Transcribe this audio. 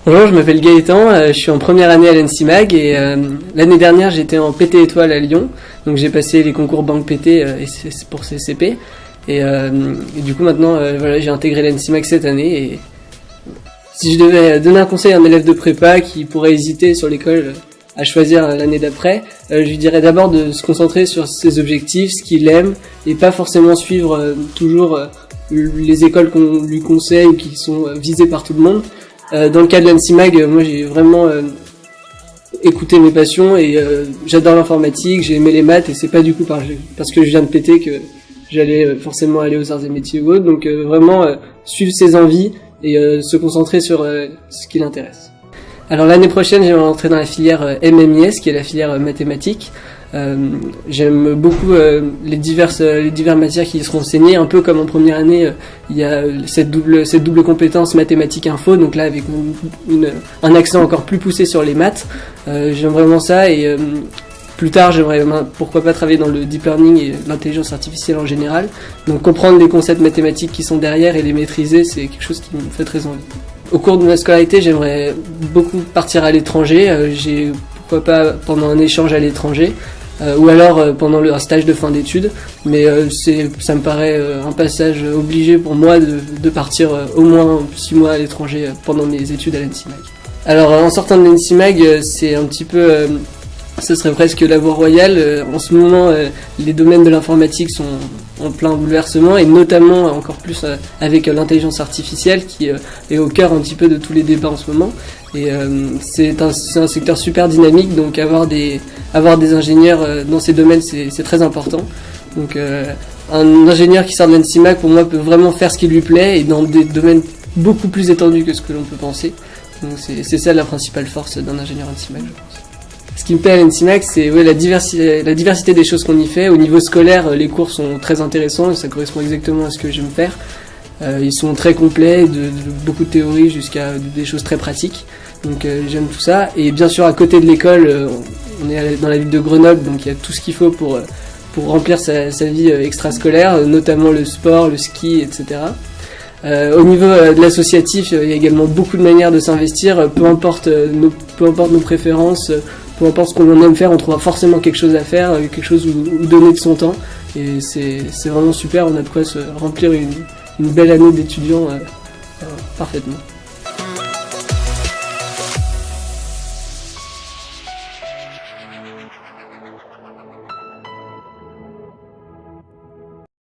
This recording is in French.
Bonjour, je m'appelle Gaëtan, je suis en première année à l'ENSIMAG et l'année dernière j'étais en PT étoile à Lyon, donc j'ai passé les concours banque PT pour CCP et du coup maintenant voilà, j'ai intégré l'ENSIMAG cette année et si je devais donner un conseil à un élève de prépa qui pourrait hésiter sur l'école à choisir l'année d'après, je lui dirais d'abord de se concentrer sur ses objectifs, ce qu'il aime et pas forcément suivre toujours les écoles qu'on lui conseille ou qui sont visées par tout le monde. Dans le cas de l'ENSIMAG, moi j'ai vraiment écouté mes passions et j'adore l'informatique, j'ai aimé les maths et c'est pas du coup parce que je viens de péter que j'allais forcément aller aux arts et métiers ou autre, donc vraiment suivre ses envies et se concentrer sur ce qui l'intéresse. Alors l'année prochaine j'aimerais entrer dans la filière MMIS qui est la filière mathématiques. J'aime beaucoup les diverses matières qui y seront enseignées, un peu comme en première année il y a cette double compétence mathématiques info, donc là avec un accent encore plus poussé sur les maths. J'aime vraiment ça et plus tard j'aimerais pourquoi pas travailler dans le deep learning et l'intelligence artificielle en général, donc comprendre les concepts mathématiques qui sont derrière et les maîtriser, c'est quelque chose qui me fait très envie. Au cours de ma scolarité j'aimerais beaucoup partir à l'étranger, pourquoi pas pendant un échange à l'étranger, ou alors pendant un stage de fin d'études, mais ça me paraît un passage obligé pour moi de partir au moins 6 mois à l'étranger pendant mes études à l'ENSIMAG. Alors en sortant de l'ENSIMAG, c'est un petit peu, ce serait presque la voie royale. En ce moment, les domaines de l'informatique sont en plein bouleversement et notamment encore plus avec l'intelligence artificielle qui est au cœur un petit peu de tous les débats en ce moment. Et c'est un secteur super dynamique, donc avoir des ingénieurs dans ces domaines c'est très important. Donc un ingénieur qui sort de l'ENSIMAG pour moi peut vraiment faire ce qui lui plaît et dans des domaines beaucoup plus étendus que ce que l'on peut penser. Donc c'est ça la principale force d'un ingénieur ENSIMAG, je pense. Ce qui me plaît à l'ENSIMAG, c'est la diversité des choses qu'on y fait. Au niveau scolaire, les cours sont très intéressants et ça correspond exactement à ce que j'aime faire. Ils sont très complets, de beaucoup de théories jusqu'à des choses très pratiques. Donc j'aime tout ça. Et bien sûr, à côté de l'école, on est dans la ville de Grenoble, donc il y a tout ce qu'il faut pour remplir sa vie extrascolaire, notamment le sport, le ski, etc. Au niveau de l'associatif, il y a également beaucoup de manières de s'investir, peu importe nos préférences, peu importe ce qu'on aime faire, on trouvera forcément quelque chose à faire, quelque chose où donner de son temps. Et c'est vraiment super, on a de quoi se remplir une belle année d'étudiants parfaitement.